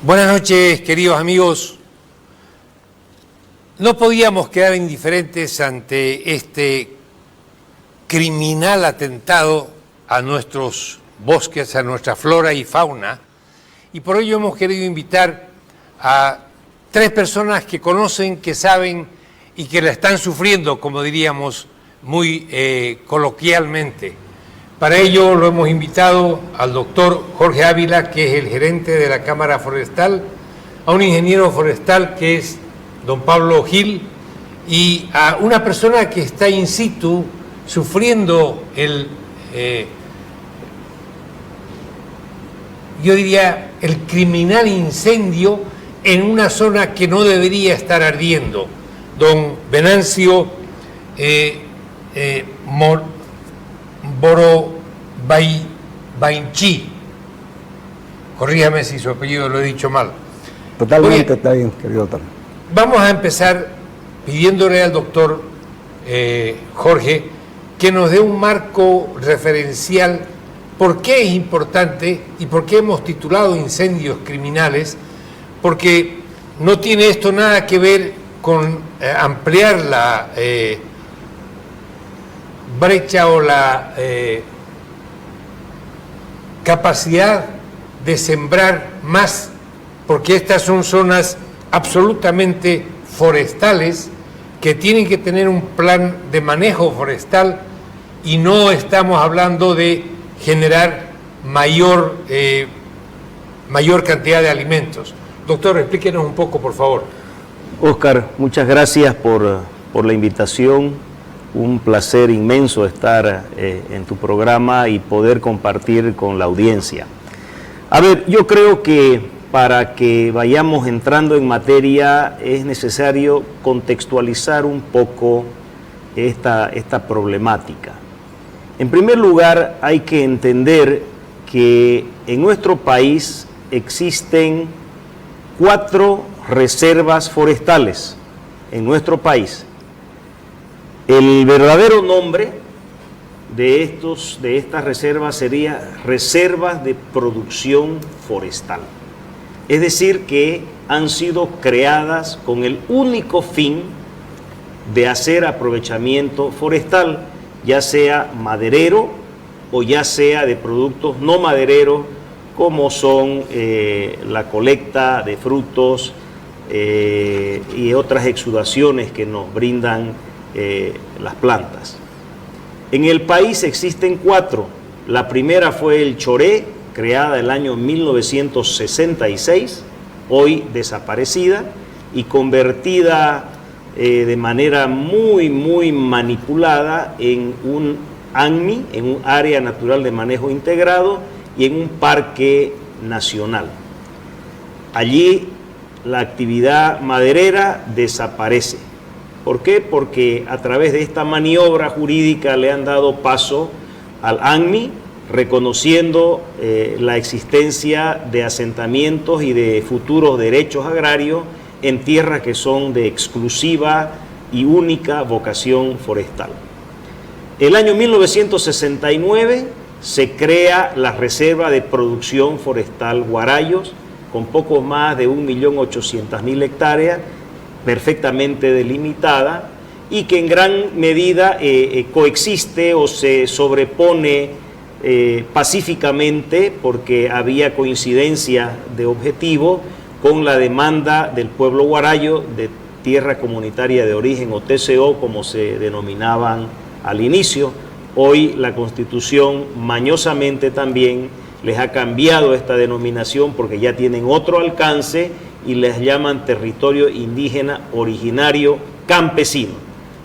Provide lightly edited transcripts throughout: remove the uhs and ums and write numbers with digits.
Buenas noches, queridos amigos. No podíamos quedar indiferentes ante este criminal atentado a nuestros bosques, a nuestra flora y fauna, y por ello hemos querido invitar a tres personas que conocen, que saben y que la están sufriendo, como diríamos muy coloquialmente. Para ello lo hemos invitado al doctor Jorge Ávila, que es el gerente de la Cámara Forestal, a un ingeniero forestal que es don Pablo Gil, y a una persona que está in situ sufriendo yo diría, el criminal incendio en una zona que no debería estar ardiendo. Don Venancio Borobainchi. Corríjame si su apellido lo he dicho mal. Totalmente está bien, querido doctor. Vamos a empezar pidiéndole al doctor Jorge que nos dé un marco referencial por qué es importante y por qué hemos titulado incendios criminales, porque no tiene esto nada que ver con ampliar la brecha o la capacidad de sembrar más, porque estas son zonas absolutamente forestales que tienen que tener un plan de manejo forestal, y no estamos hablando de generar mayor cantidad de alimentos. Doctor, explíquenos un poco, por favor. Óscar, muchas gracias por la invitación. Un placer inmenso estar en tu programa y poder compartir con la audiencia. A ver, yo creo que para que vayamos entrando en materia es necesario contextualizar un poco esta problemática. En primer lugar, hay que entender que en nuestro país existen 4 reservas forestales en nuestro país. El verdadero nombre de estas reservas sería reservas de producción forestal. Es decir, que han sido creadas con el único fin de hacer aprovechamiento forestal, ya sea maderero o ya sea de productos no madereros, como son la colecta de frutos y otras exudaciones que nos brindan las plantas. En el país existen 4. La primera fue el Choré, creada el año 1966, hoy desaparecida y convertida de manera muy manipulada en un ANMI, en un área natural de manejo integrado, y en un parque nacional. Allí la actividad maderera desaparece. ¿Por qué? Porque a través de esta maniobra jurídica le han dado paso al ANMI, reconociendo la existencia de asentamientos y de futuros derechos agrarios en tierras que son de exclusiva y única vocación forestal. El año 1969 se crea la Reserva de Producción Forestal Guarayos, con poco más de 1.800.000 hectáreas, perfectamente delimitada, y que en gran medida coexiste o se sobrepone pacíficamente, porque había coincidencia de objetivo con la demanda del pueblo guarayo de tierra comunitaria de origen, o TCO, como se denominaban al inicio. Hoy la Constitución mañosamente también les ha cambiado esta denominación, porque ya tienen otro alcance y les llaman territorio indígena originario campesino.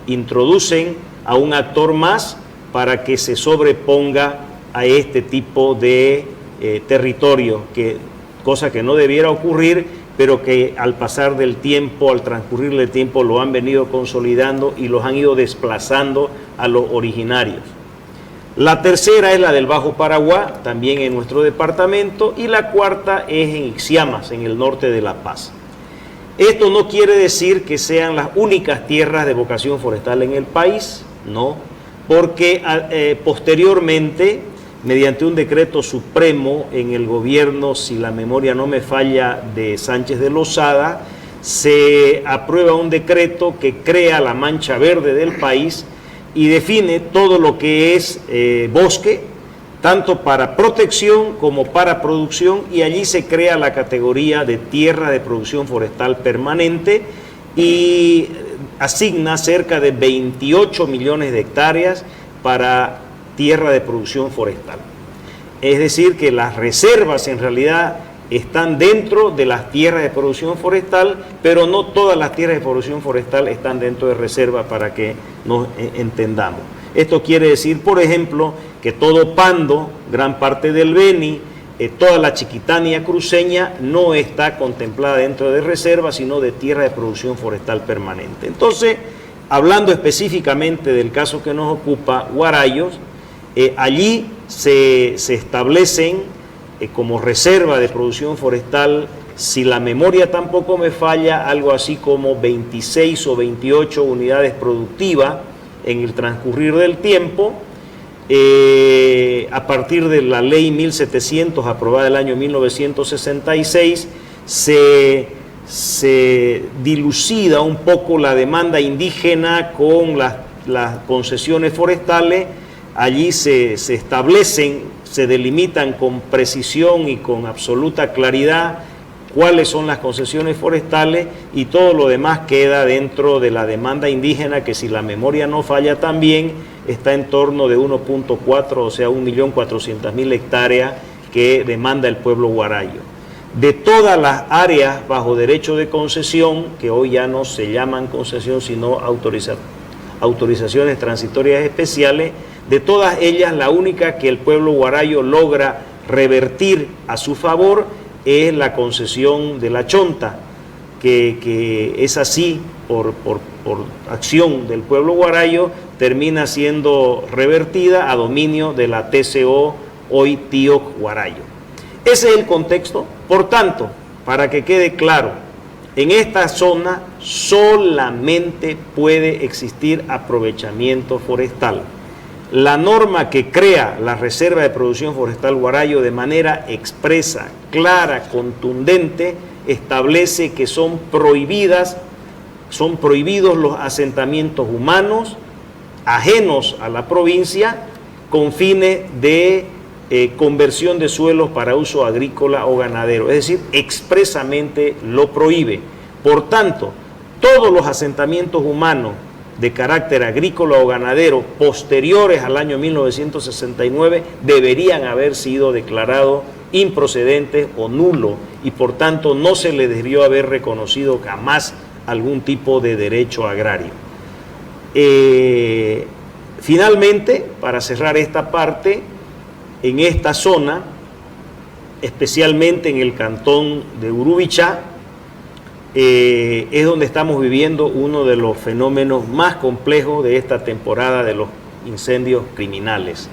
Introducen a un actor más para que se sobreponga a este tipo de territorio, cosa que no debiera ocurrir, pero que al pasar del tiempo, al transcurrir del tiempo, lo han venido consolidando y los han ido desplazando a los originarios. La tercera es la del Bajo Paraguá, también en nuestro departamento, y la cuarta es en Ixiamas, en el norte de La Paz. Esto no quiere decir que sean las únicas tierras de vocación forestal en el país, no, porque posteriormente mediante un decreto supremo en el gobierno, si la memoria no me falla, de Sánchez de Lozada, se aprueba un decreto que crea la mancha verde del país y define todo lo que es bosque, tanto para protección como para producción, y allí se crea la categoría de tierra de producción forestal permanente y asigna cerca de 28 millones de hectáreas para tierra de producción forestal. Es decir, que las reservas en realidad están dentro de las tierras de producción forestal, pero no todas las tierras de producción forestal están dentro de reserva, para que nos entendamos. Esto quiere decir, por ejemplo, que todo Pando, gran parte del Beni, toda la Chiquitania cruceña no está contemplada dentro de reserva, sino de tierra de producción forestal permanente. Entonces, hablando específicamente del caso que nos ocupa, Guarayos, allí se establecen como reserva de producción forestal, si la memoria tampoco me falla, algo así como 26 o 28 unidades productivas en el transcurrir del tiempo, a partir de la ley 1700 aprobada el año 1966, se dilucida un poco la demanda indígena con las concesiones forestales. Allí se establecen, se delimitan con precisión y con absoluta claridad cuáles son las concesiones forestales, y todo lo demás queda dentro de la demanda indígena, que si la memoria no falla también está en torno de 1.4, o sea 1.400.000 hectáreas que demanda el pueblo guarayo. De todas las áreas bajo derecho de concesión, que hoy ya no se llaman concesión sino autorizaciones transitorias especiales, de todas ellas la única que el pueblo guarayo logra revertir a su favor es la concesión de la Chonta, que es así, por acción del pueblo guarayo, termina siendo revertida a dominio de la TCO, hoy Tíoc Guarayo. Ese es el contexto. Por tanto, para que quede claro, en esta zona solamente puede existir aprovechamiento forestal. La norma que crea la Reserva de Producción Forestal Guarayo de manera expresa, clara, contundente, establece que son prohibidos los asentamientos humanos ajenos a la provincia con fines de conversión de suelos para uso agrícola o ganadero. Es decir, expresamente lo prohíbe. Por tanto, todos los asentamientos humanos de carácter agrícola o ganadero posteriores al año 1969 deberían haber sido declarados improcedentes o nulos, y por tanto no se le debió haber reconocido jamás algún tipo de derecho agrario. Finalmente, para cerrar esta parte, en esta zona, especialmente en el cantón de Urubichá, es donde estamos viviendo uno de los fenómenos más complejos de esta temporada de los incendios criminales.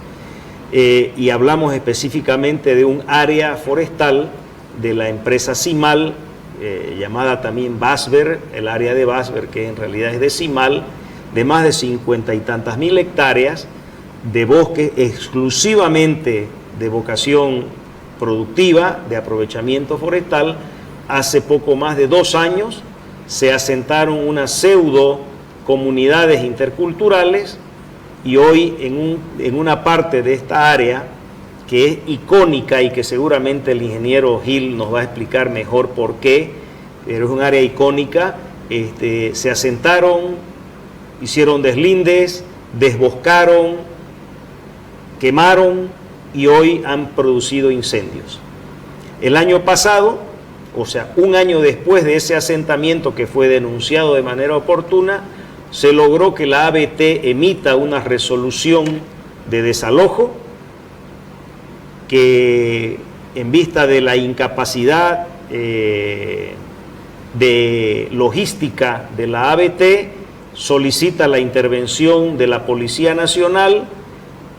Y hablamos específicamente de un área forestal de la empresa CIMAL, llamada también Basber, el área de Basber, que en realidad es de CIMAL, de más de 50 y tantas mil hectáreas de bosque exclusivamente de vocación productiva, de aprovechamiento forestal. Hace poco más de 2 años se asentaron unas pseudo comunidades interculturales, y hoy en una parte de esta área que es icónica y que seguramente el ingeniero Gil nos va a explicar mejor por qué, pero es un área icónica, se asentaron, hicieron deslindes, desboscaron, quemaron y hoy han producido incendios. El año pasado, o sea, un año después de ese asentamiento que fue denunciado de manera oportuna, se logró que la ABT emita una resolución de desalojo que, en vista de la incapacidad de logística de la ABT, solicita la intervención de la Policía Nacional.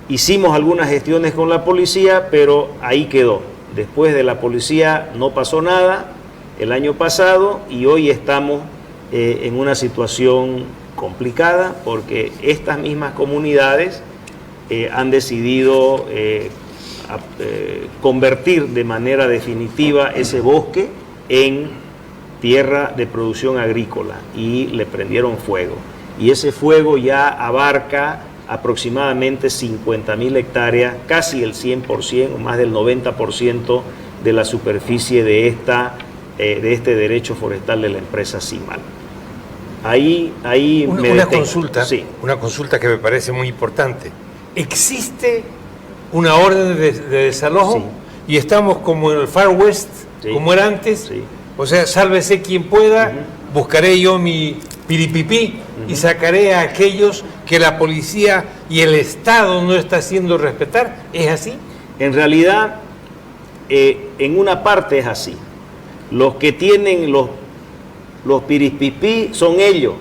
Hicimos algunas gestiones con la policía, pero ahí quedó. Después de la policía no pasó nada el año pasado, y hoy estamos en una situación complicada porque estas mismas comunidades han decidido convertir de manera definitiva ese bosque en tierra de producción agrícola y le prendieron fuego. Y ese fuego ya abarca aproximadamente 50.000 hectáreas, casi el 100% o más del 90% de la superficie de este derecho forestal de la empresa CIMAL. Ahí una consulta, sí. Una consulta que me parece muy importante. ¿Existe una orden de desalojo? Sí. Y estamos como en el Far West, Sí. como era antes. Sí. O sea, sálvese quien pueda, buscaré yo mi piripipí y sacaré a aquellos que la policía y el Estado no está haciendo respetar. ¿Es así? En realidad, en una parte es así. Los que tienen los pirispipí son ellos.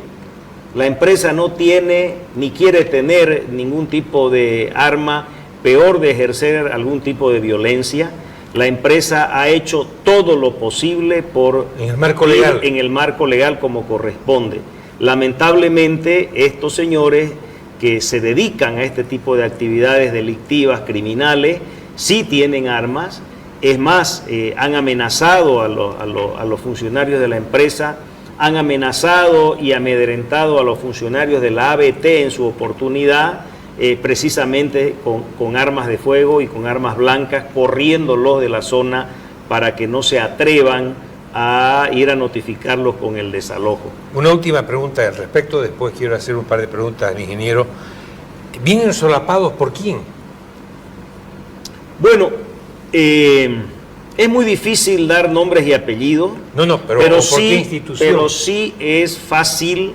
La empresa no tiene ni quiere tener ningún tipo de arma, peor de ejercer algún tipo de violencia. La empresa ha hecho todo lo posible por en el marco legal. En el marco legal como corresponde. Lamentablemente, estos señores que se dedican a este tipo de actividades delictivas, criminales, sí tienen armas. Es más, han amenazado a los funcionarios de la empresa, han amenazado y amedrentado a los funcionarios de la ABT en su oportunidad, precisamente con armas de fuego y con armas blancas, corriéndolos de la zona para que no se atrevan a ir a notificarlos con el desalojo. Una última pregunta al respecto, después quiero hacer un par de preguntas al ingeniero. ¿Vienen solapados por quién? Bueno, es muy difícil dar nombres y apellidos, Pero ¿por qué institución? Pero sí es fácil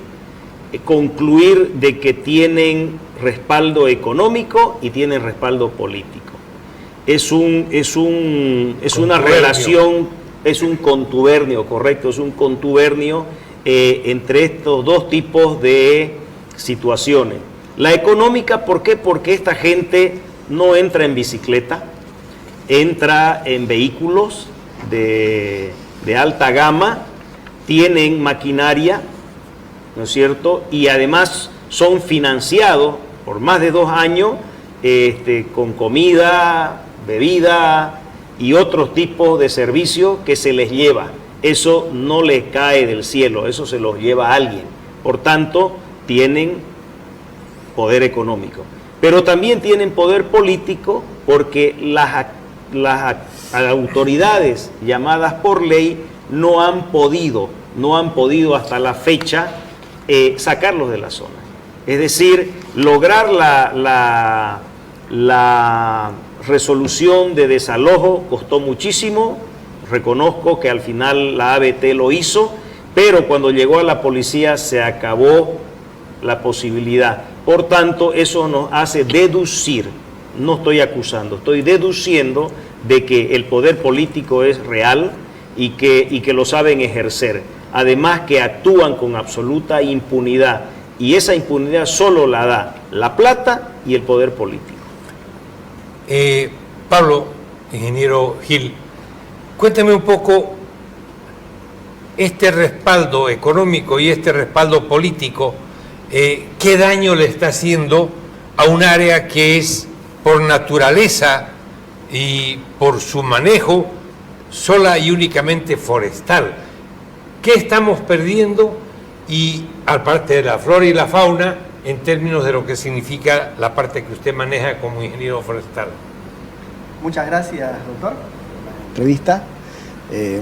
concluir de que tienen respaldo económico y tienen respaldo político. Es una relación, es un contubernio, correcto, es un contubernio entre estos dos tipos de situaciones. La económica, ¿por qué? Porque esta gente no entra en bicicleta, entra en vehículos de alta gama, tienen maquinaria, ¿no es cierto? Y además son financiados por más de 2 años con comida, bebida y otros tipos de servicios que se les lleva. Eso no les cae del cielo, eso se los lleva a alguien. Por tanto, tienen poder económico. Pero también tienen poder político porque las autoridades llamadas por ley no han podido hasta la fecha sacarlos de la zona. Es decir, lograr la resolución de desalojo costó muchísimo. Reconozco que al final la ABT lo hizo, pero cuando llegó a la policía se acabó la posibilidad. Por tanto, eso nos hace deducir, no estoy acusando, estoy deduciendo de que el poder político es real y que lo saben ejercer. Además que actúan con absoluta impunidad, y esa impunidad solo la da la plata y el poder político. Pablo, ingeniero Gil, cuéntame un poco este respaldo económico y este respaldo político, ¿qué daño le está haciendo a un área que es por naturaleza y por su manejo sola y únicamente forestal? ¿Qué estamos perdiendo? Y aparte de la flora y la fauna, en términos de lo que significa la parte que usted maneja como ingeniero forestal. Muchas gracias, doctor, por la entrevista.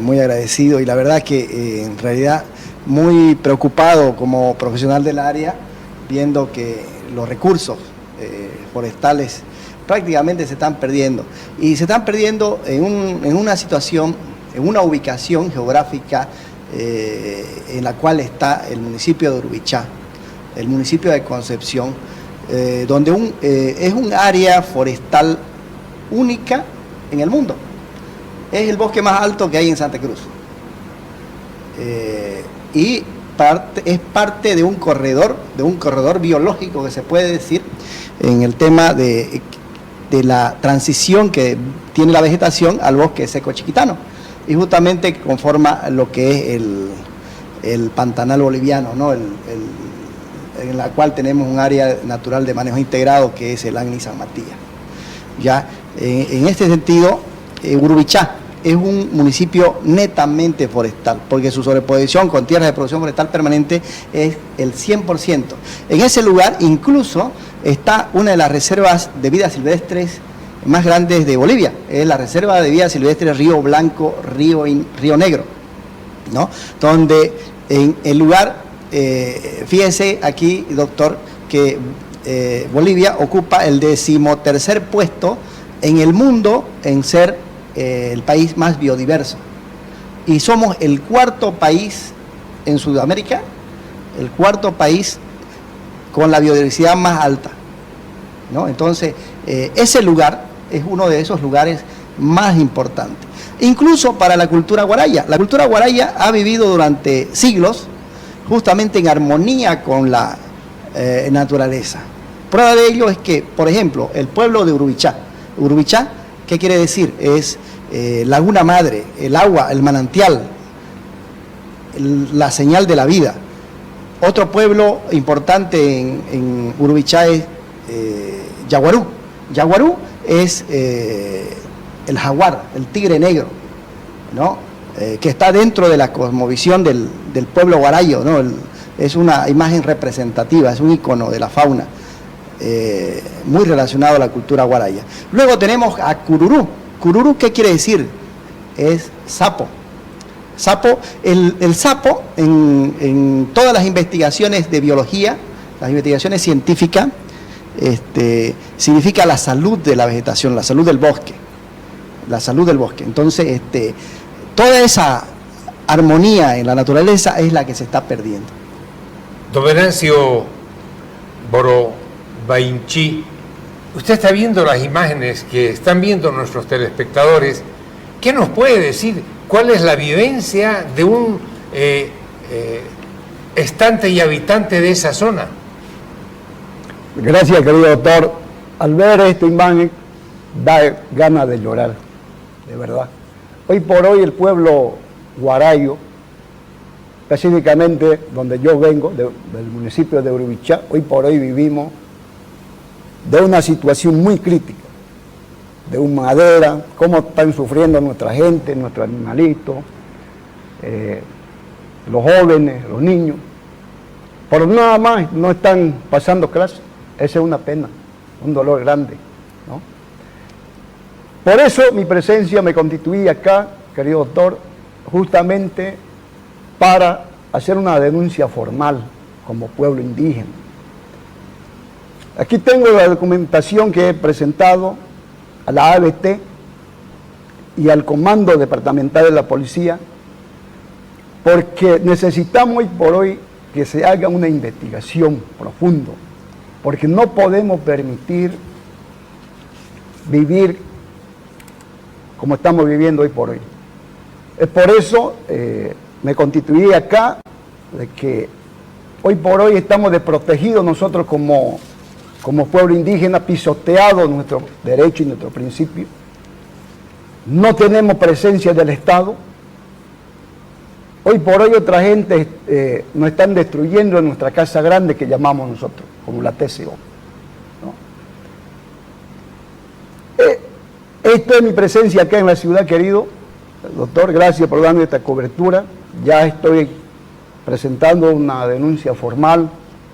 Muy agradecido y la verdad que en realidad muy preocupado como profesional del área, viendo que los recursos forestales prácticamente se están perdiendo. Y se están perdiendo en una situación, en una ubicación geográfica en la cual está el municipio de Urubichá, el municipio de Concepción, donde es un área forestal única en el mundo. Es el bosque más alto que hay en Santa Cruz. Y es parte de un corredor biológico que se puede decir en el tema de la transición que tiene la vegetación al bosque seco chiquitano. Y justamente conforma lo que es el pantanal boliviano, ¿no? En la cual tenemos un área natural de manejo integrado que es el ANLI San Matías. ¿Ya? En este sentido, Urubichá es un municipio netamente forestal, porque su sobreposición con tierras de producción forestal permanente es el 100%. En ese lugar incluso está una de las reservas de vida silvestres más grandes de Bolivia, es la reserva de vida silvestre Río Blanco, Río Negro, ¿no? Donde en el lugar, fíjese aquí, doctor, que Bolivia ocupa el 13º puesto en el mundo en ser el país más biodiverso. Y somos el 4.º país en Sudamérica, el 4.º país con la biodiversidad más alta, ¿no? Entonces, ese lugar es uno de esos lugares más importantes. Incluso para la cultura guaraya. La cultura guaraya ha vivido durante siglos justamente en armonía con la naturaleza. Prueba de ello es que, por ejemplo, el pueblo de Urubichá. Urubichá, ¿qué quiere decir? Es laguna madre, el agua, el manantial, la señal de la vida. Otro pueblo importante en Urubichá es Yaguarú. Yaguarú es el jaguar, el tigre negro, ¿no? Que está dentro de la cosmovisión del pueblo guarayo, ¿no? Es una imagen representativa, es un icono de la fauna, muy relacionado a la cultura guaraya. Luego tenemos a Cururú. Cururú, ¿qué quiere decir? Es sapo. Sapo, el sapo, en todas las investigaciones de biología, las investigaciones científicas, significa la salud de la vegetación, la salud del bosque, la salud del bosque. Entonces, toda esa armonía en la naturaleza es la que se está perdiendo. Don Venancio Borobainchi, usted está viendo las imágenes que están viendo nuestros telespectadores. ¿Qué nos puede decir? ¿Cuál es la vivencia de un estante y habitante de esa zona? Gracias, querido doctor. Al ver esta imagen, da ganas de llorar, de verdad. Hoy por hoy el pueblo guarayo, específicamente donde yo vengo, del municipio de Urubichá, hoy por hoy vivimos de una situación muy crítica, de humadera, cómo están sufriendo nuestra gente, nuestros animalitos, los jóvenes, los niños. Por nada más no están pasando clases. Esa es una pena, un dolor grande, ¿no? Por eso mi presencia me constituí acá, querido doctor, justamente para hacer una denuncia formal como pueblo indígena. Aquí tengo la documentación que he presentado a la ABT y al Comando Departamental de la Policía, porque necesitamos hoy por hoy que se haga una investigación profunda, porque no podemos permitir vivir como estamos viviendo hoy por hoy. Es por eso me constituí acá, de que hoy por hoy estamos desprotegidos nosotros como pueblo indígena, pisoteados nuestros derechos y nuestros principios. No tenemos presencia del Estado. Hoy por hoy otra gente nos están destruyendo en nuestra casa grande que llamamos nosotros, como la TCO, ¿no? Esta es mi presencia acá en la ciudad, querido doctor. Gracias por darme esta cobertura. Ya estoy presentando una denuncia formal,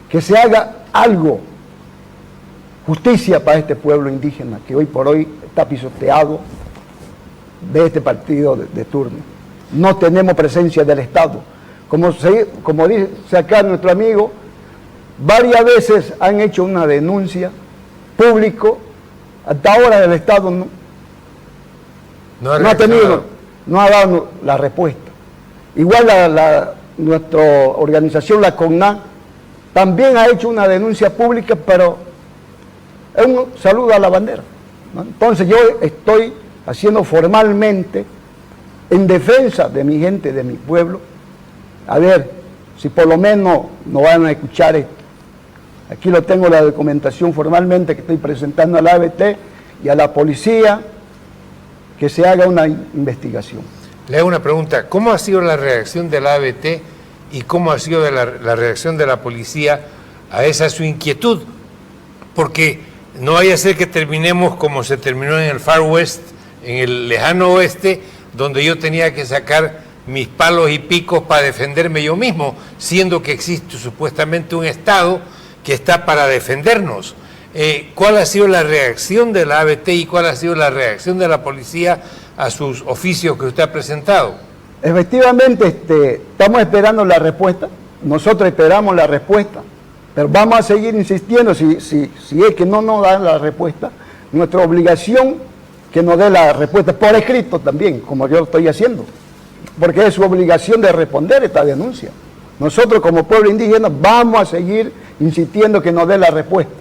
que se haga algo, justicia para este pueblo indígena que hoy por hoy está pisoteado de este partido de turno. No tenemos presencia del Estado. Como dice acá nuestro amigo, varias veces han hecho una denuncia público, hasta ahora el Estado no ha dado la respuesta. Igual nuestra organización, la CONNA, también ha hecho una denuncia pública, pero es un saludo a la bandera, ¿no? Entonces yo estoy haciendo formalmente en defensa de mi gente, de mi pueblo, a ver si por lo menos no van a escuchar esto. Aquí lo tengo, la documentación formalmente que estoy presentando a la ABT y a la policía, que se haga una investigación. Le hago una pregunta. ¿Cómo ha sido la reacción de la ABT y cómo ha sido la reacción de la policía a esa su inquietud? Porque no vaya a ser que terminemos como se terminó en el Far West, en el lejano oeste, donde yo tenía que sacar mis palos y picos para defenderme yo mismo, siendo que existe supuestamente un Estado que está para defendernos. ¿Cuál ha sido la reacción de la ABT y cuál ha sido la reacción de la policía a sus oficios que usted ha presentado? Efectivamente, estamos esperando la respuesta, nosotros esperamos la respuesta, pero vamos a seguir insistiendo, si es que no nos dan la respuesta, nuestra obligación que nos dé la respuesta por escrito también, como yo lo estoy haciendo, porque es su obligación de responder esta denuncia. Nosotros como pueblo indígena vamos a seguir insistiendo que nos dé la respuesta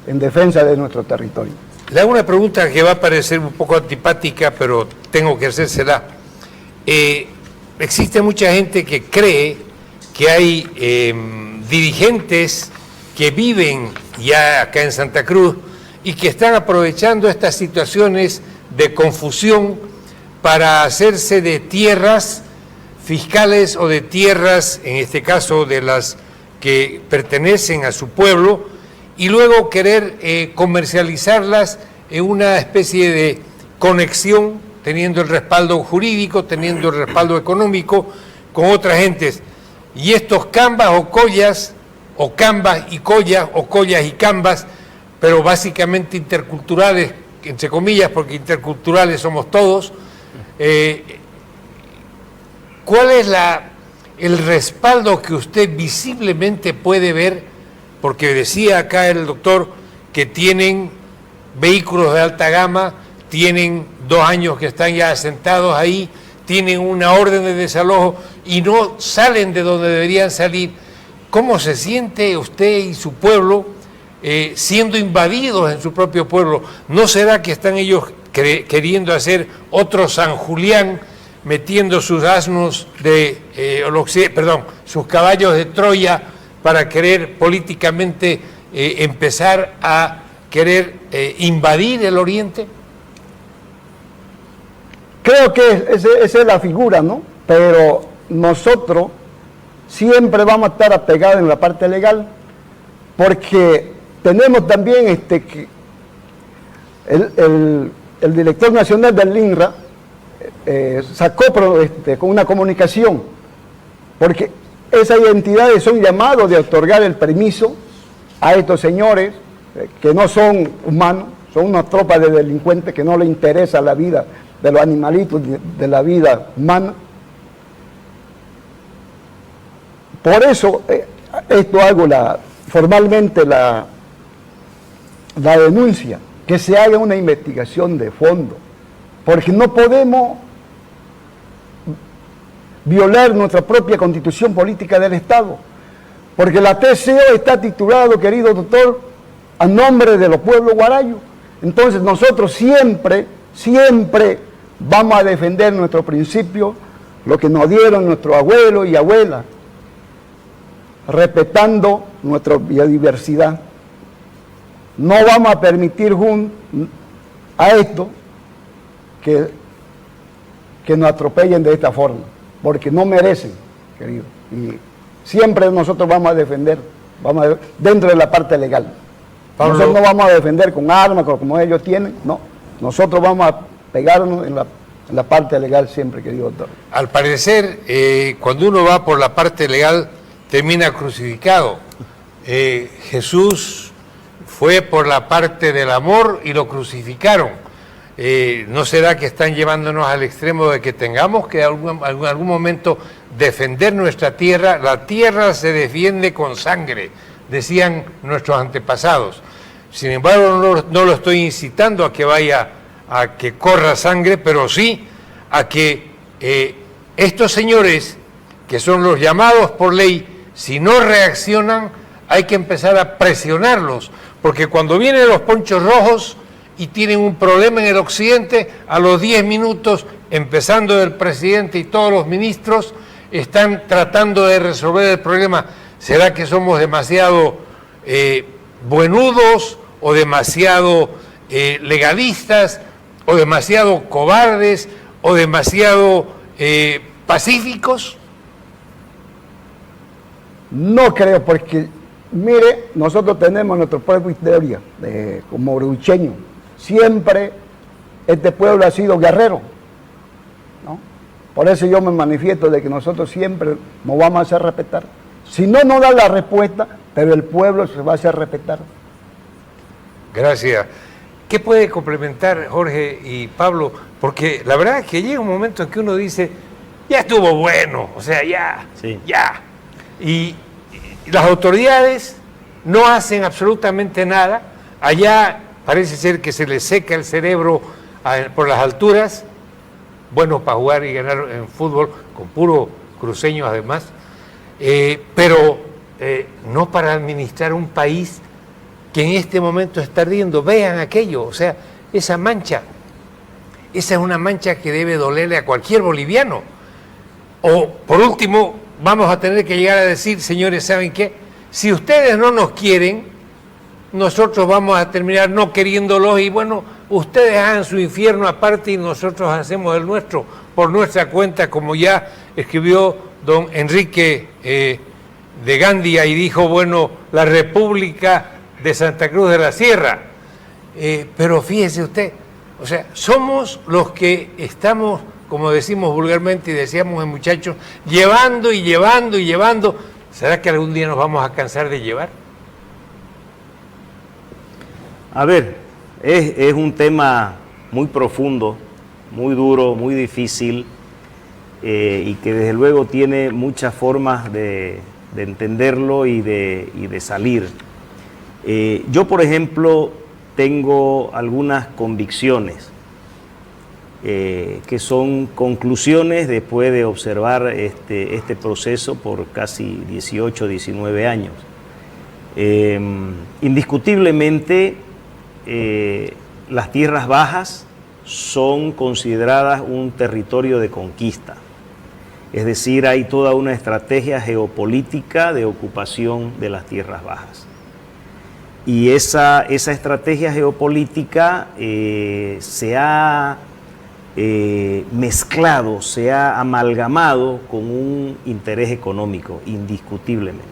en defensa de nuestro territorio. Le hago una pregunta que va a parecer un poco antipática, pero tengo que hacérsela. Existe mucha gente que cree que hay dirigentes que viven ya acá en Santa Cruz y que están aprovechando estas situaciones de confusión para hacerse de tierras fiscales o de tierras, en este caso de las que pertenecen a su pueblo, y luego querer comercializarlas en una especie de conexión, teniendo el respaldo jurídico, teniendo el respaldo económico con otras gentes. Y estos cambas o collas, o cambas y collas, o collas y cambas, pero básicamente interculturales, entre comillas, porque interculturales somos todos. ¿Cuál es el respaldo que usted visiblemente puede ver? Porque decía acá el doctor que tienen vehículos de alta gama, tienen 2 años que están ya asentados ahí, tienen una orden de desalojo y no salen de donde deberían salir. ¿Cómo se siente usted y su pueblo siendo invadidos en su propio pueblo? ¿No será que están ellos queriendo hacer otro San Julián, metiendo sus asnos sus caballos de Troya para querer políticamente empezar a querer invadir el Oriente? Creo que esa es la figura, ¿no? Pero nosotros siempre vamos a estar apegados en la parte legal, porque tenemos también que el director nacional del INRA sacó con una comunicación, porque esas identidades son llamados de otorgar el permiso a estos señores que no son humanos, son una tropa de delincuentes que no les interesa la vida de los animalitos, de la vida humana. Por eso esto hago formalmente la denuncia, que se haga una investigación de fondo, porque no podemos violar nuestra propia constitución política del Estado, porque la TCO está titulado, querido doctor, a nombre de los pueblos guarayos. Entonces nosotros siempre vamos a defender nuestro principio, lo que nos dieron nuestros abuelos y abuelas, respetando nuestra biodiversidad. No vamos a permitir a esto que nos atropellen de esta forma, porque no merecen, querido. Y siempre nosotros vamos a defender, dentro de la parte legal. Pablo, nosotros no vamos a defender con armas, como ellos tienen, no. Nosotros vamos a pegarnos en la parte legal siempre, querido doctor. Al parecer, cuando uno va por la parte legal, termina crucificado. Jesús fue por la parte del amor y lo crucificaron. ¿No será que están llevándonos al extremo de que tengamos que en algún momento defender nuestra tierra? La tierra se defiende con sangre, decían nuestros antepasados. Sin embargo, no lo estoy incitando a que vaya a que corra sangre, pero sí a que estos señores, que son los llamados por ley, si no reaccionan, hay que empezar a presionarlos, porque cuando vienen los ponchos rojos y tienen un problema en el occidente, a los 10 minutos, empezando el presidente y todos los ministros, están tratando de resolver el problema. ¿Será que somos demasiado buenudos o demasiado legalistas o demasiado cobardes o demasiado pacíficos? No creo, porque Mire, nosotros tenemos nuestro propia historia, como brucheño. Siempre este pueblo ha sido guerrero, ¿no? Por eso yo me manifiesto de que nosotros siempre nos vamos a hacer respetar. Si no nos da la respuesta, pero el pueblo se va a hacer respetar. Gracias. ¿Qué puede complementar Jorge y Pablo? Porque la verdad es que llega un momento en que uno dice, ya estuvo bueno, o sea, ya, Sí. ya. Y las autoridades no hacen absolutamente nada. Allá parece ser que se les seca el cerebro por las alturas, bueno para jugar y ganar en fútbol, con puro cruceño además, pero no para administrar un país que en este momento está ardiendo. Vean aquello, o sea, esa mancha, esa es una mancha que debe dolerle a cualquier boliviano. O, por último, vamos a tener que llegar a decir, señores, ¿saben qué? Si ustedes no nos quieren, nosotros vamos a terminar no queriéndolos y bueno, ustedes hagan su infierno aparte y nosotros hacemos el nuestro por nuestra cuenta, como ya escribió don Enrique de Gandia y dijo, bueno, la República de Santa Cruz de la Sierra. Pero fíjese usted, o sea, somos los que estamos, como decimos vulgarmente y decíamos en muchachos, llevando y llevando y llevando. ¿Será que algún día nos vamos a cansar de llevar? A ver, es un tema muy profundo, muy duro, muy difícil y que desde luego tiene muchas formas de entenderlo y de salir. Yo, por ejemplo, tengo algunas convicciones que son conclusiones después de observar este proceso por casi 18, 19 años. Indiscutiblemente, las tierras bajas son consideradas un territorio de conquista. Es decir, hay toda una estrategia geopolítica de ocupación de las tierras bajas. Y esa estrategia geopolítica se ha mezclado, se ha amalgamado con un interés económico, indiscutiblemente.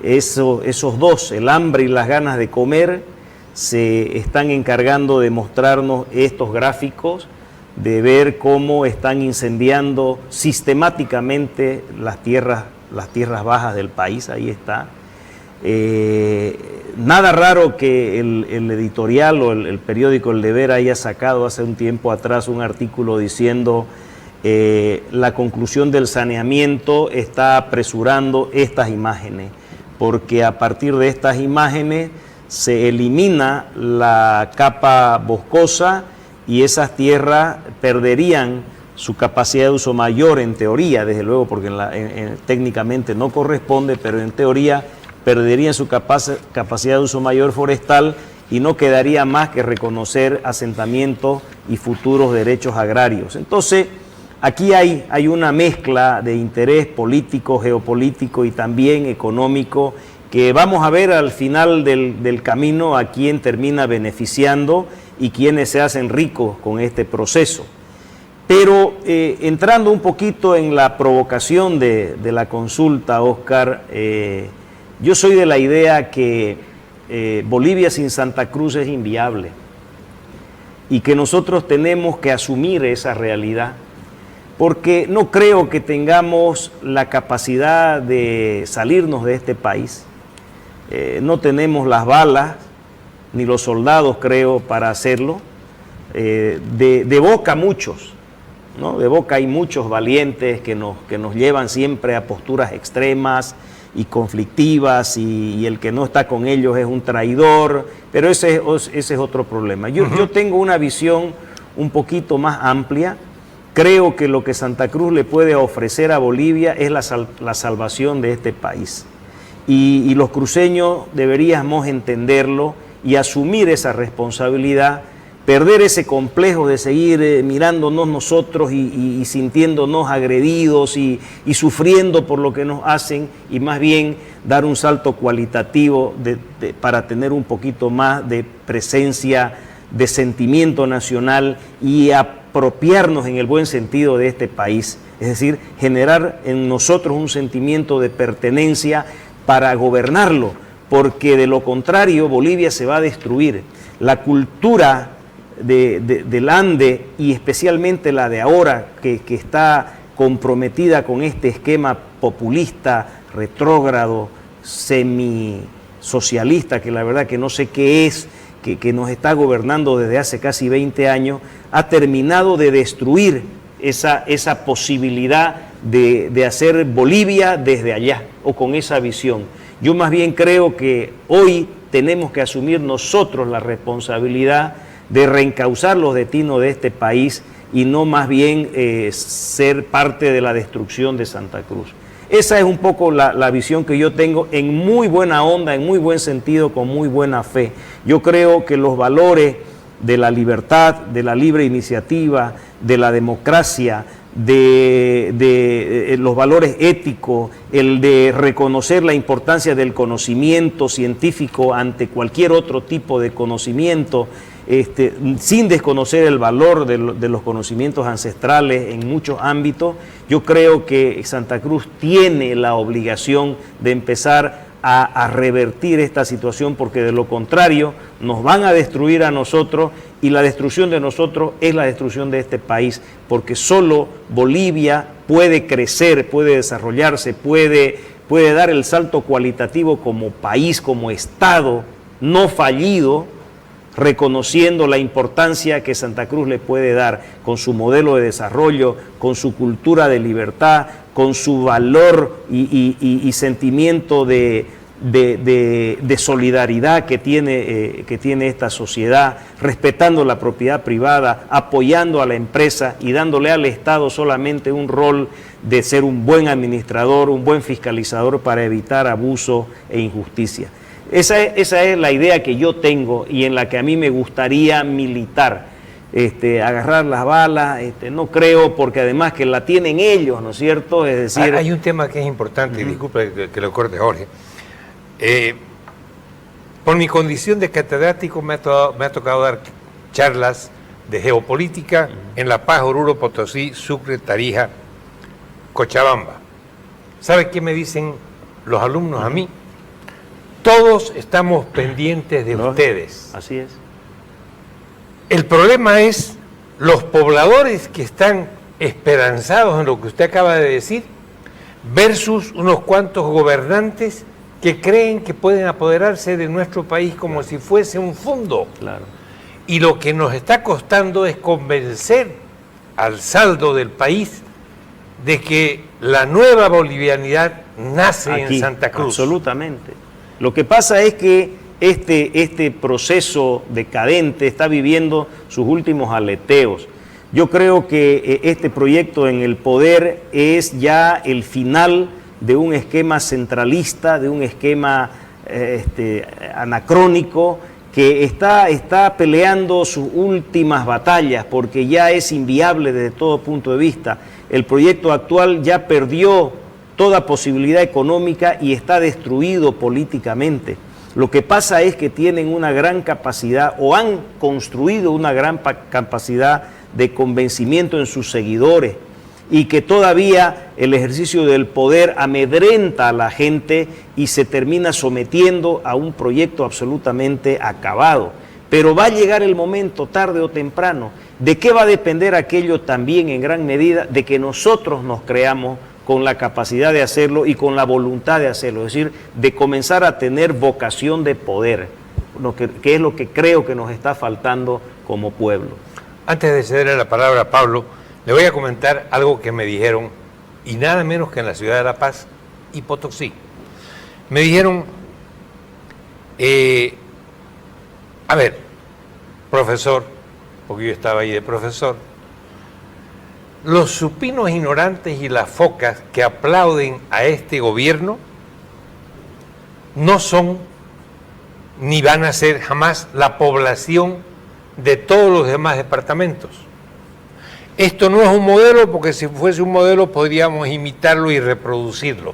Esos dos, el hambre y las ganas de comer, se están encargando de mostrarnos estos gráficos, de ver cómo están incendiando sistemáticamente las tierras bajas del país. Ahí está. Nada raro que el editorial o el periódico El Deber haya sacado hace un tiempo atrás un artículo diciendo la conclusión del saneamiento está apresurando estas imágenes, porque a partir de estas imágenes se elimina la capa boscosa y esas tierras perderían su capacidad de uso mayor en teoría, desde luego, porque técnicamente no corresponde, pero en teoría perderían su capacidad de uso mayor forestal y no quedaría más que reconocer asentamientos y futuros derechos agrarios. Entonces, aquí hay una mezcla de interés político, geopolítico y también económico, que vamos a ver al final del camino a quién termina beneficiando y quiénes se hacen ricos con este proceso. Pero entrando un poquito en la provocación de la consulta, Oscar, yo soy de la idea que Bolivia sin Santa Cruz es inviable y que nosotros tenemos que asumir esa realidad, porque no creo que tengamos la capacidad de salirnos de este país. No tenemos las balas ni los soldados, creo, para hacerlo. De boca muchos, ¿no? De boca hay muchos valientes que nos llevan siempre a posturas extremas y conflictivas, y el que no está con ellos es un traidor, pero ese es otro problema. Yo tengo una visión un poquito más amplia. Creo que lo que Santa Cruz le puede ofrecer a Bolivia es la salvación de este país. Y los cruceños deberíamos entenderlo y asumir esa responsabilidad, perder ese complejo de seguir mirándonos nosotros y sintiéndonos agredidos y sufriendo por lo que nos hacen, y más bien dar un salto cualitativo para tener un poquito más de presencia, de sentimiento nacional y apropiarnos en el buen sentido de este país. Es decir, generar en nosotros un sentimiento de pertenencia para gobernarlo, porque de lo contrario Bolivia se va a destruir. La cultura del Ande, y especialmente la de ahora, que está comprometida con este esquema populista, retrógrado, semisocialista, que la verdad que no sé qué es, que nos está gobernando desde hace casi 20 años, ha terminado de destruir esa posibilidad de hacer Bolivia desde allá, o con esa visión. Yo más bien creo que hoy tenemos que asumir nosotros la responsabilidad de reencauzar los destinos de este país y no más bien ser parte de la destrucción de Santa Cruz. Esa es un poco la visión que yo tengo, en muy buena onda, en muy buen sentido, con muy buena fe. Yo creo que los valores de la libertad, de la libre iniciativa, de la democracia, de los valores éticos, el de reconocer la importancia del conocimiento científico ante cualquier otro tipo de conocimiento, sin desconocer el valor de los conocimientos ancestrales en muchos ámbitos. Yo creo que Santa Cruz tiene la obligación de empezar a revertir esta situación, porque de lo contrario nos van a destruir a nosotros, y la destrucción de nosotros es la destrucción de este país, porque solo Bolivia puede crecer, puede desarrollarse, puede dar el salto cualitativo como país, como Estado no fallido, reconociendo la importancia que Santa Cruz le puede dar con su modelo de desarrollo, con su cultura de libertad, con su valor y sentimiento de solidaridad que tiene esta sociedad, respetando la propiedad privada, apoyando a la empresa y dándole al Estado solamente un rol de ser un buen administrador, un buen fiscalizador para evitar abuso e injusticia. Esa es la idea que yo tengo y en la que a mí me gustaría militar. Agarrar las balas, no creo, porque además que la tienen ellos, ¿no es cierto? Es decir, hay un tema que es importante, y disculpe que lo corte, Jorge. Por mi condición de catedrático me ha tocado dar charlas de geopolítica en La Paz, Oruro, Potosí, Sucre, Tarija, Cochabamba. ¿Sabe qué me dicen los alumnos a mí? Todos estamos pendientes de ustedes. Así es. El problema es los pobladores que están esperanzados en lo que usted acaba de decir versus unos cuantos gobernantes que creen que pueden apoderarse de nuestro país como si fuese un fondo. Claro. Y lo que nos está costando es convencer al saldo del país de que la nueva bolivianidad nace Aquí, en Santa Cruz. Absolutamente. Lo que pasa es que este proceso decadente está viviendo sus últimos aleteos. Yo creo que este proyecto en el poder es ya el final de un esquema centralista, de un esquema anacrónico, que está peleando sus últimas batallas, porque ya es inviable desde todo punto de vista. El proyecto actual ya perdió toda posibilidad económica y está destruido políticamente. Lo que pasa es que tienen una gran capacidad, o han construido una gran capacidad de convencimiento en sus seguidores, y que todavía el ejercicio del poder amedrenta a la gente y se termina sometiendo a un proyecto absolutamente acabado. Pero va a llegar el momento, tarde o temprano. ¿De qué va a depender aquello también en gran medida? De que nosotros nos creamos con la capacidad de hacerlo y con la voluntad de hacerlo, es decir, de comenzar a tener vocación de poder, que es lo que creo que nos está faltando como pueblo. Antes de cederle la palabra a Pablo, le voy a comentar algo que me dijeron, y nada menos que en la ciudad de La Paz y Potosí. Me dijeron, a ver, profesor, porque yo estaba ahí de profesor, los supinos ignorantes y las focas que aplauden a este gobierno no son ni van a ser jamás la población de todos los demás departamentos. Esto no es un modelo, porque si fuese un modelo podríamos imitarlo y reproducirlo.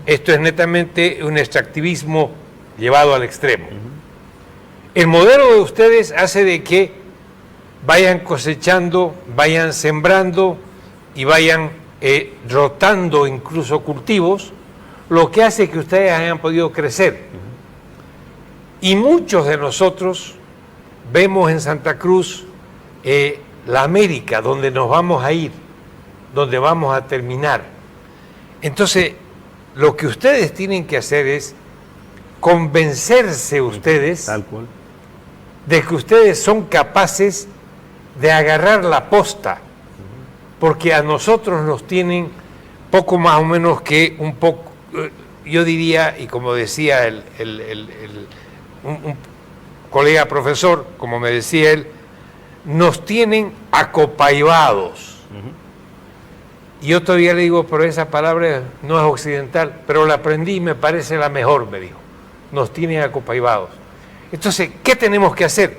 Esto es netamente un extractivismo llevado al extremo. El modelo de ustedes hace de que vayan cosechando, vayan sembrando y vayan rotando incluso cultivos lo que hace que ustedes hayan podido crecer. Y muchos de nosotros vemos en Santa Cruz la América, donde nos vamos a ir, donde vamos a terminar. Entonces, lo que ustedes tienen que hacer es convencerse ustedes Tal cual. de que ustedes son capaces de agarrar la posta, porque a nosotros nos tienen poco más o menos que un poco, yo diría, y como decía un colega profesor, como me decía él, nos tienen acopaibados. Y yo todavía le digo, pero esa palabra no es occidental, pero la aprendí y me parece la mejor, me dijo. Nos tienen acopaibados. Entonces, ¿qué tenemos que hacer?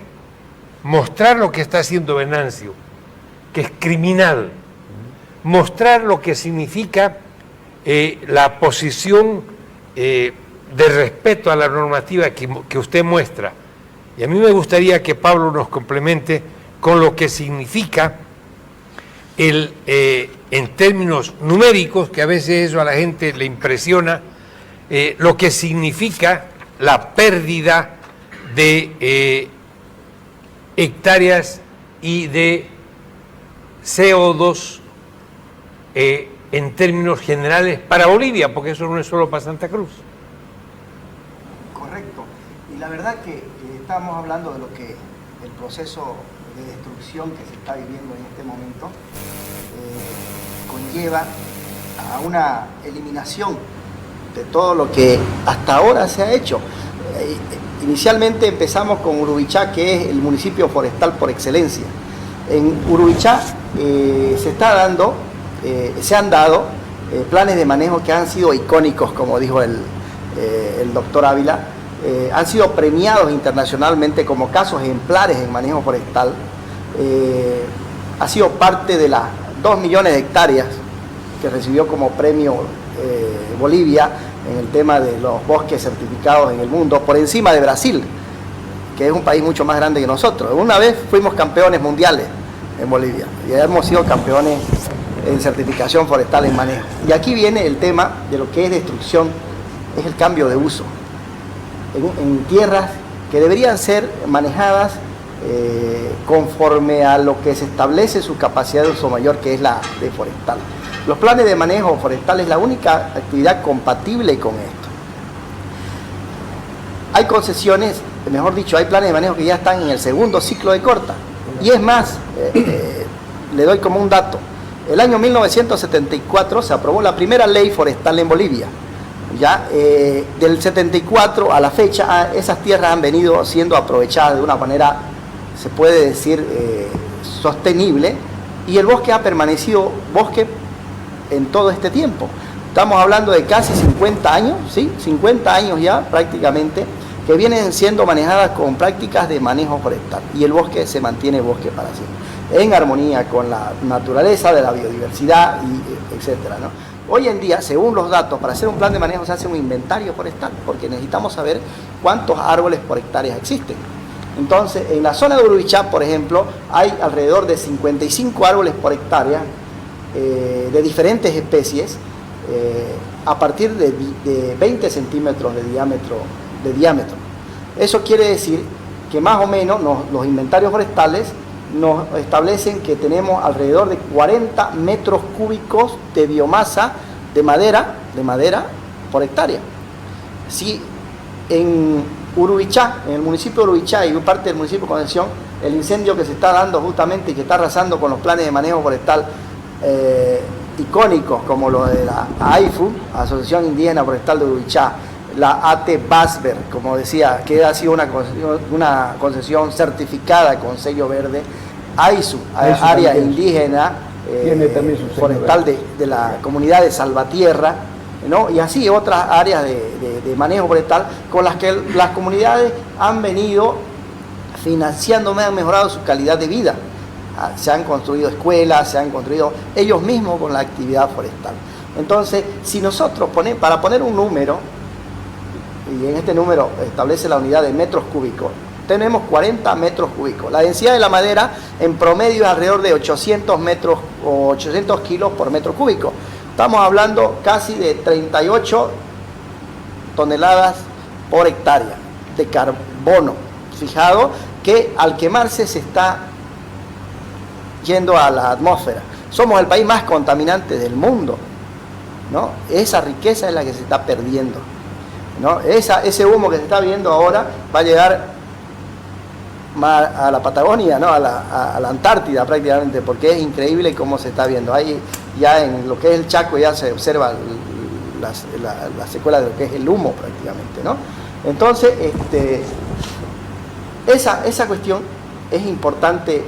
Mostrar lo que está haciendo Venancio, que es criminal. Mostrar lo que significa la posición de respeto a la normativa que usted muestra. Y a mí me gustaría que Pablo nos complemente con lo que significa en términos numéricos, que a veces eso a la gente le impresiona, lo que significa la pérdida de hectáreas y de CO2 en términos generales para Bolivia, porque eso no es solo para Santa Cruz. Correcto. Y la verdad que estamos hablando de lo que el proceso de destrucción que se está viviendo en este momento conlleva a una eliminación de todo lo que hasta ahora se ha hecho. Inicialmente empezamos con Urubichá, que es el municipio forestal por excelencia. En Urubichá se han dado planes de manejo que han sido icónicos, como dijo el doctor Ávila, han sido premiados internacionalmente como casos ejemplares en manejo forestal. Ha sido parte de las 2 millones de hectáreas que recibió como premio Bolivia en el tema de los bosques certificados en el mundo, por encima de Brasil, que es un país mucho más grande que nosotros. Una vez fuimos campeones mundiales en Bolivia y hemos sido campeones en certificación forestal en manejo. Y aquí viene el tema de lo que es destrucción, es el cambio de uso. En tierras que deberían ser manejadas conforme a lo que se establece su capacidad de uso mayor, que es la de forestal. Los planes de manejo forestal es la única actividad compatible con esto. Hay concesiones, mejor dicho, hay planes de manejo que ya están en el segundo ciclo de corta. Y es más, le doy como un dato. El año 1974 se aprobó la primera ley forestal en Bolivia. Ya del 74 a la fecha, esas tierras han venido siendo aprovechadas de una manera, se puede decir, sostenible, y el bosque ha permanecido bosque en todo este tiempo. Estamos hablando de casi 50 años, ¿sí? 50 años ya prácticamente, que vienen siendo manejadas con prácticas de manejo forestal, y el bosque se mantiene bosque para siempre, en armonía con la naturaleza, de la biodiversidad, y etcétera, ¿no? Hoy en día, según los datos, para hacer un plan de manejo se hace un inventario forestal, porque necesitamos saber cuántos árboles por hectárea existen. Entonces, en la zona de Urubichá, por ejemplo, hay alrededor de 55 árboles por hectárea de diferentes especies, a partir de 20 centímetros de diámetro. Eso quiere decir que más o menos los inventarios forestales nos establecen que tenemos alrededor de 40 metros cúbicos de biomasa de madera por hectárea. Si en Urubichá, en el municipio de Urubichá y parte del municipio de Concepción, el incendio que se está dando justamente y que está arrasando con los planes de manejo forestal icónicos como los de la AIFU, Asociación Indígena Forestal de Urubichá, la AT Basber, como decía, que ha sido una concesión certificada con sello verde, AISU, área también indígena forestal de la comunidad de Salvatierra, ¿no? Y así otras áreas de manejo forestal con las que las comunidades han venido financiando, han mejorado su calidad de vida. Se han construido escuelas, se han construido ellos mismos con la actividad forestal. Entonces, si nosotros para poner un número, y en este número establece la unidad de metros cúbicos, tenemos 40 metros cúbicos. La densidad de la madera en promedio es alrededor de 800 metros o 800 kilos por metro cúbico. Estamos hablando casi de 38 toneladas por hectárea de carbono fijado que al quemarse se está yendo a la atmósfera. Somos el país más contaminante del mundo, ¿no? Esa riqueza es la que se está perdiendo, ¿no? Ese humo que se está viendo ahora va a llegar a la Patagonia, ¿no? a la Antártida prácticamente, porque es increíble cómo se está viendo. Ahí ya en lo que es el Chaco ya se observa la secuela de lo que es el humo prácticamente, ¿no? Entonces, esa cuestión es importante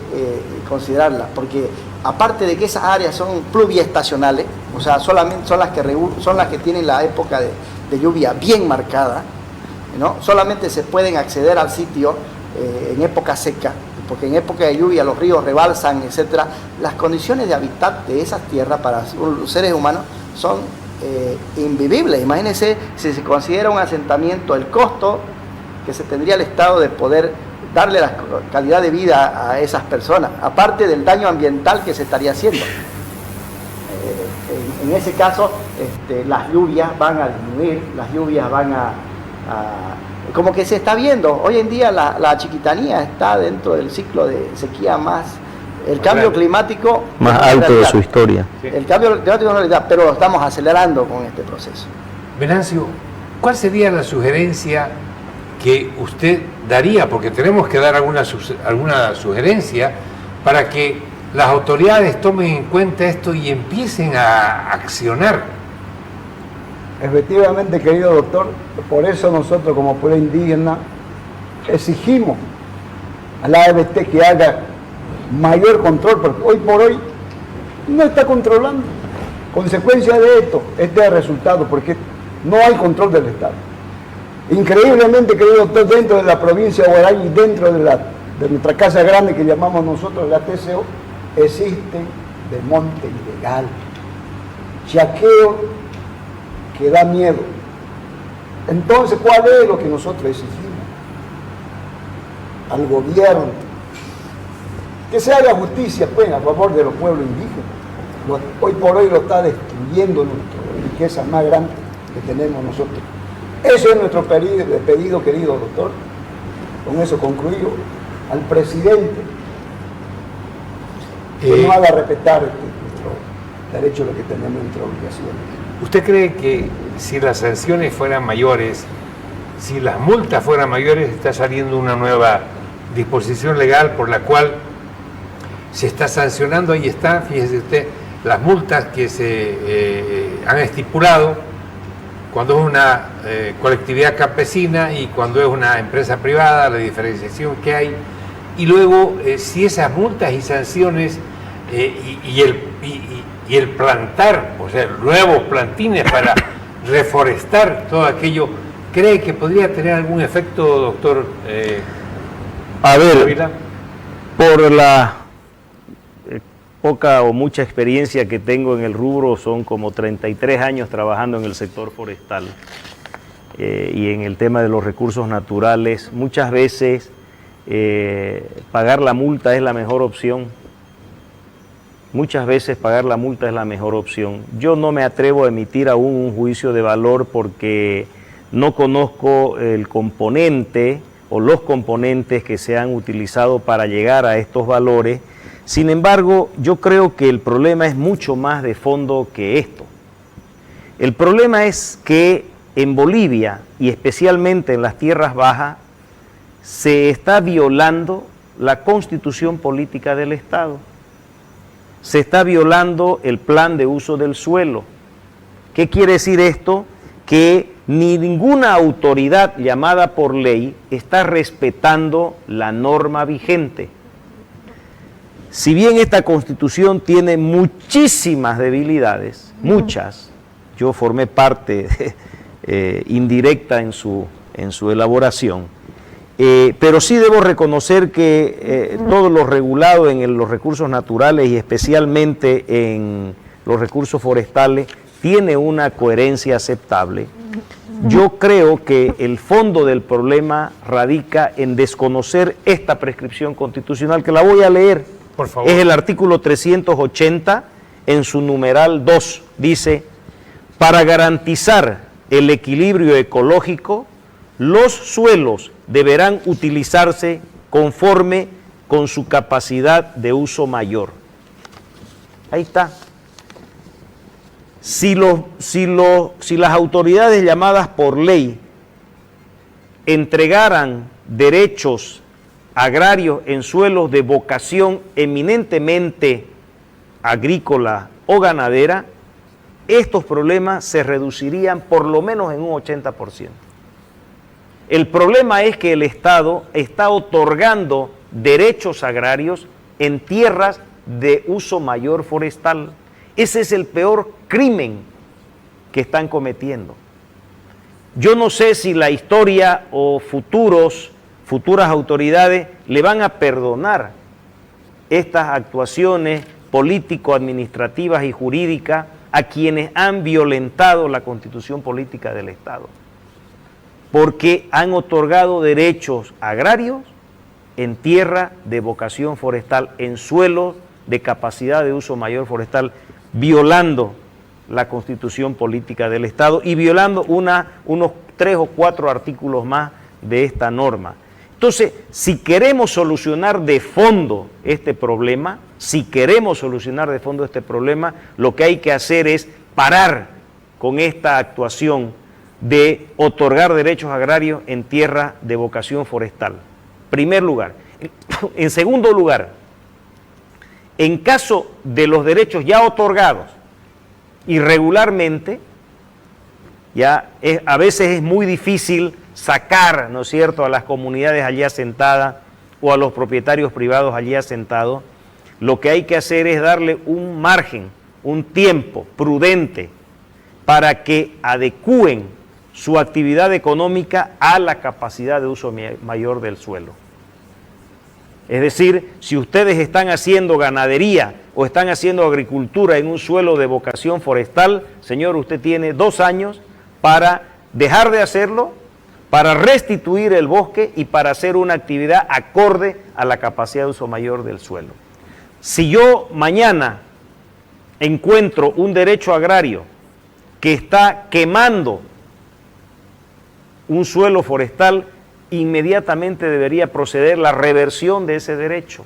considerarla, porque aparte de que esas áreas son pluviestacionales, o sea, solamente son las que tienen la época de lluvia bien marcada, ¿no? Solamente se pueden acceder al sitio en época seca, porque en época de lluvia los ríos rebalsan, etcétera. Las condiciones de hábitat de esas tierras para los seres humanos son invivibles. Imagínense si se considera un asentamiento, el costo que se tendría el Estado de poder darle la calidad de vida a esas personas, aparte del daño ambiental que se estaría haciendo. En ese caso, las lluvias van a disminuir, las lluvias van como que se está viendo, hoy en día la Chiquitanía está dentro del ciclo de sequía el cambio climático más alto de su historia. El cambio climático no es realidad, pero lo estamos acelerando con este proceso. Venancio, ¿cuál sería la sugerencia que usted daría? Porque tenemos que dar alguna sugerencia para que las autoridades tomen en cuenta esto y empiecen a accionar. Efectivamente, querido doctor, por eso nosotros como pueblo indígena exigimos a la ABT que haga mayor control, porque hoy por hoy no está controlando. Consecuencia de esto, este es el resultado, porque no hay control del Estado. Increíblemente, querido doctor, dentro de la provincia de Huaray y dentro de nuestra casa grande que llamamos nosotros la TCO, existe desmonte ilegal, chaqueo que da miedo. Entonces, ¿cuál es lo que nosotros exigimos al gobierno? Que se haga justicia, pues, a favor de los pueblos indígenas. Hoy por hoy lo está destruyendo nuestra riqueza más grande que tenemos nosotros. Eso es nuestro pedido, querido doctor. Con eso concluyo. Al presidente que no haga respetar nuestro derecho, lo que tenemos, nuestra obligación. ¿Usted cree que si las sanciones fueran mayores, si las multas fueran mayores, está saliendo una nueva disposición legal por la cual se está sancionando? Ahí está, fíjese usted, las multas que se han estipulado cuando es una colectividad campesina y cuando es una empresa privada, la diferenciación que hay. Y luego, si esas multas y sanciones y el plantar, o sea, nuevos plantines para reforestar todo aquello, ¿cree que podría tener algún efecto, doctor? A ver, Ávila? por la poca o mucha experiencia que tengo en el rubro, son como 33 años trabajando en el sector forestal y en el tema de los recursos naturales. Muchas veces pagar la multa es la mejor opción. Muchas veces pagar la multa es la mejor opción. Yo no me atrevo a emitir aún un juicio de valor porque no conozco el componente o los componentes que se han utilizado para llegar a estos valores. Sin embargo, yo creo que el problema es mucho más de fondo que esto. El problema es que en Bolivia, y especialmente en las tierras bajas, se está violando la constitución política del Estado. Se está violando el plan de uso del suelo. ¿Qué quiere decir esto? Que ni ninguna autoridad llamada por ley está respetando la norma vigente. Si bien esta Constitución tiene muchísimas debilidades, muchas, yo formé parte indirecta en su elaboración, pero sí debo reconocer que todo lo regulado en los recursos naturales y especialmente en los recursos forestales tiene una coherencia aceptable. Yo creo que el fondo del problema radica en desconocer esta prescripción constitucional, que la voy a leer. Por favor. Es el artículo 380 en su numeral 2. Dice: para garantizar el equilibrio ecológico, los suelos deberán utilizarse conforme con su capacidad de uso mayor. Ahí está. Si las autoridades llamadas por ley entregaran derechos agrarios en suelos de vocación eminentemente agrícola o ganadera, estos problemas se reducirían por lo menos en un 80%. El problema es que el Estado está otorgando derechos agrarios en tierras de uso mayor forestal. Ese es el peor crimen que están cometiendo. Yo no sé si la historia o futuras autoridades le van a perdonar estas actuaciones político-administrativas y jurídicas a quienes han violentado la Constitución política del Estado, porque han otorgado derechos agrarios en tierra de vocación forestal, en suelos de capacidad de uso mayor forestal, violando la Constitución política del Estado y violando unos 3 o 4 artículos más de esta norma. Entonces, si queremos solucionar de fondo este problema, lo que hay que hacer es parar con esta actuación de otorgar derechos agrarios en tierra de vocación forestal. Primer lugar. En segundo lugar, en caso de los derechos ya otorgados irregularmente, a veces es muy difícil sacar, ¿no es cierto?, a las comunidades allí asentadas o a los propietarios privados allí asentados. Lo que hay que hacer es darle un margen, un tiempo prudente para que adecúen su actividad económica a la capacidad de uso mayor del suelo. Es decir, si ustedes están haciendo ganadería o están haciendo agricultura en un suelo de vocación forestal, señor, usted tiene 2 años para dejar de hacerlo, para restituir el bosque y para hacer una actividad acorde a la capacidad de uso mayor del suelo. Si yo mañana encuentro un derecho agrario que está quemando un suelo forestal, inmediatamente debería proceder la reversión de ese derecho.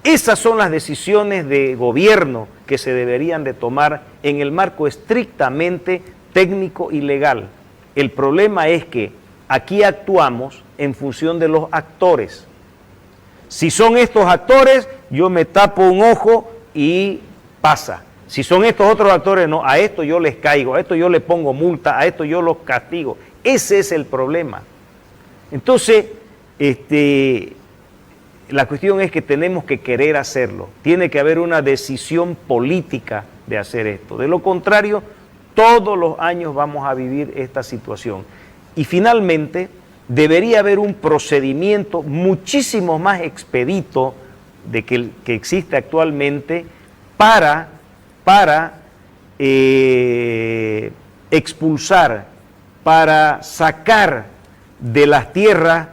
Esas son las decisiones de gobierno que se deberían de tomar en el marco estrictamente técnico y legal. El problema es que aquí actuamos en función de los actores. Si son estos actores, yo me tapo un ojo y pasa. Si son estos otros actores, no, a esto yo les caigo, a esto yo le pongo multa, a esto yo los castigo. Ese es el problema. Entonces, la cuestión es que tenemos que querer hacerlo. Tiene que haber una decisión política de hacer esto. De lo contrario, todos los años vamos a vivir esta situación. Y finalmente, debería haber un procedimiento muchísimo más expedito de que existe actualmente para expulsar, para sacar de las tierras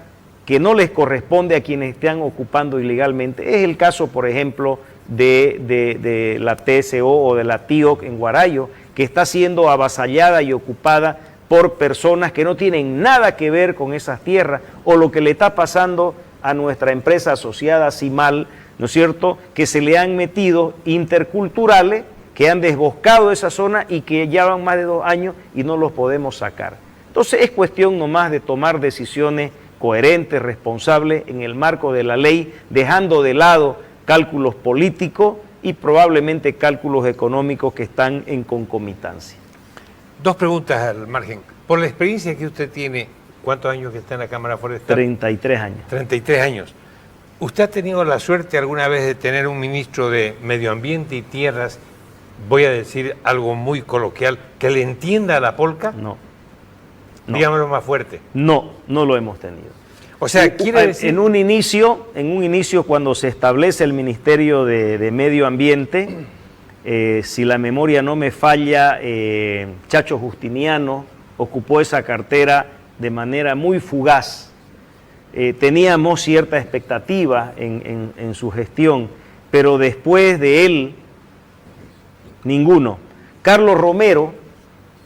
que no les corresponde a quienes están ocupando ilegalmente. Es el caso, por ejemplo, de la TSO o de la TIOC en Guarayo, que está siendo avasallada y ocupada por personas que no tienen nada que ver con esas tierras, o lo que le está pasando a nuestra empresa asociada CIMAL, ¿no es cierto?, que se le han metido interculturales, que han desboscado esa zona y que ya van más de 2 años y no los podemos sacar. Entonces es cuestión nomás de tomar decisiones coherentes, responsables, en el marco de la ley, dejando de lado cálculos políticos y probablemente cálculos económicos que están en concomitancia. 2 preguntas al margen. Por la experiencia que usted tiene, ¿cuántos años que está en la Cámara Forestal? 33 años. 33 años. ¿Usted ha tenido la suerte alguna vez de tener un ministro de Medio Ambiente y Tierras, voy a decir algo muy coloquial, que le entienda a la polca? No. Dígamelo más fuerte. No lo hemos tenido. O sea, quiere decir... En un inicio, cuando se establece el Ministerio de Medio Ambiente, si la memoria no me falla, Chacho Justiniano ocupó esa cartera de manera muy fugaz. Teníamos cierta expectativa en su gestión, pero después de él, ninguno. Carlos Romero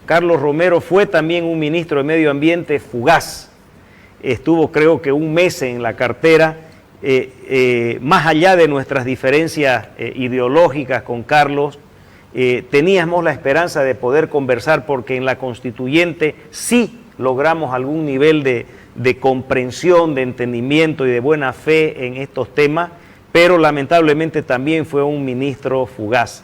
Carlos Romero fue también un ministro de Medio Ambiente fugaz. Estuvo creo que un mes en la cartera. Más allá de nuestras diferencias ideológicas con Carlos, teníamos la esperanza de poder conversar porque en la constituyente sí logramos algún nivel de comprensión, de entendimiento y de buena fe en estos temas, pero lamentablemente también fue un ministro fugaz.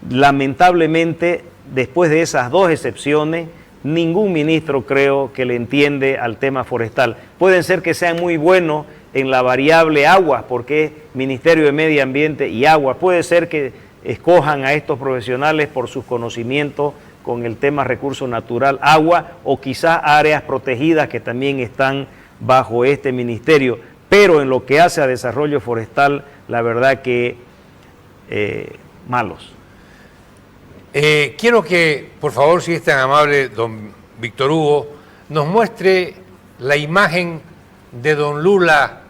Lamentablemente, después de esas dos excepciones, ningún ministro creo que le entiende al tema forestal. Pueden ser que sean muy buenos en la variable agua, porque es Ministerio de Medio Ambiente y Agua. Puede ser que escojan a estos profesionales por sus conocimientos con el tema recurso natural, agua, o quizás áreas protegidas que también están bajo este ministerio. Pero en lo que hace a desarrollo forestal, la verdad que malos. Quiero que, por favor, si es tan amable, don Víctor Hugo, nos muestre la imagen de don Lula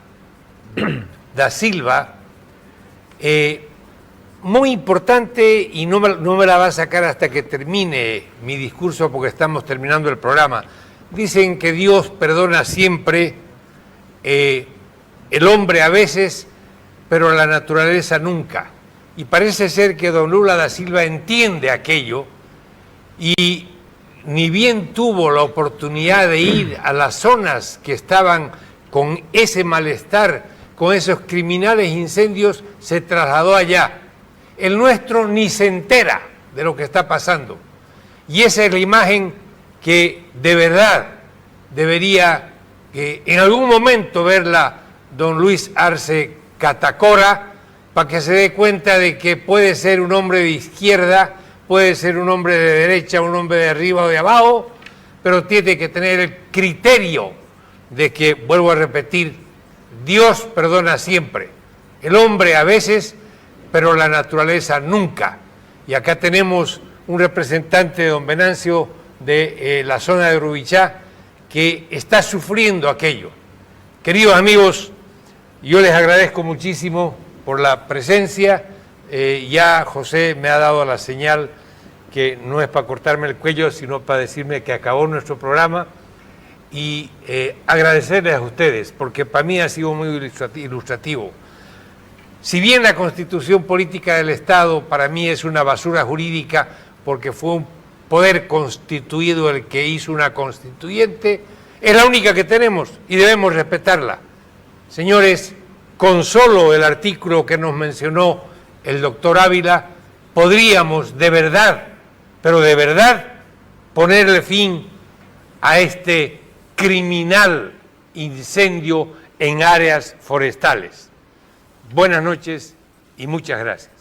da Silva, muy importante, y no me la va a sacar hasta que termine mi discurso porque estamos terminando el programa. Dicen que Dios perdona siempre, el hombre a veces, pero la naturaleza nunca. Y parece ser que don Lula da Silva entiende aquello y ni bien tuvo la oportunidad de ir a las zonas que estaban con ese malestar, con esos criminales incendios, se trasladó allá. El nuestro ni se entera de lo que está pasando. Y esa es la imagen que de verdad debería en algún momento verla don Luis Arce Catacora, para que se dé cuenta de que puede ser un hombre de izquierda, puede ser un hombre de derecha, un hombre de arriba o de abajo, pero tiene que tener el criterio de que, vuelvo a repetir, Dios perdona siempre. El hombre a veces, pero la naturaleza nunca. Y acá tenemos un representante de don Venancio de la zona de Rubichá que está sufriendo aquello. Queridos amigos, yo les agradezco muchísimo por la presencia. Ya José me ha dado la señal que no es para cortarme el cuello, sino para decirme que acabó nuestro programa, y agradecerles a ustedes, porque para mí ha sido muy ilustrativo. Si bien la Constitución Política del Estado para mí es una basura jurídica, porque fue un poder constituido el que hizo una constituyente, es la única que tenemos y debemos respetarla. Señores, con solo el artículo que nos mencionó el doctor Ávila, podríamos de verdad, pero de verdad, ponerle fin a este criminal incendio en áreas forestales. Buenas noches y muchas gracias.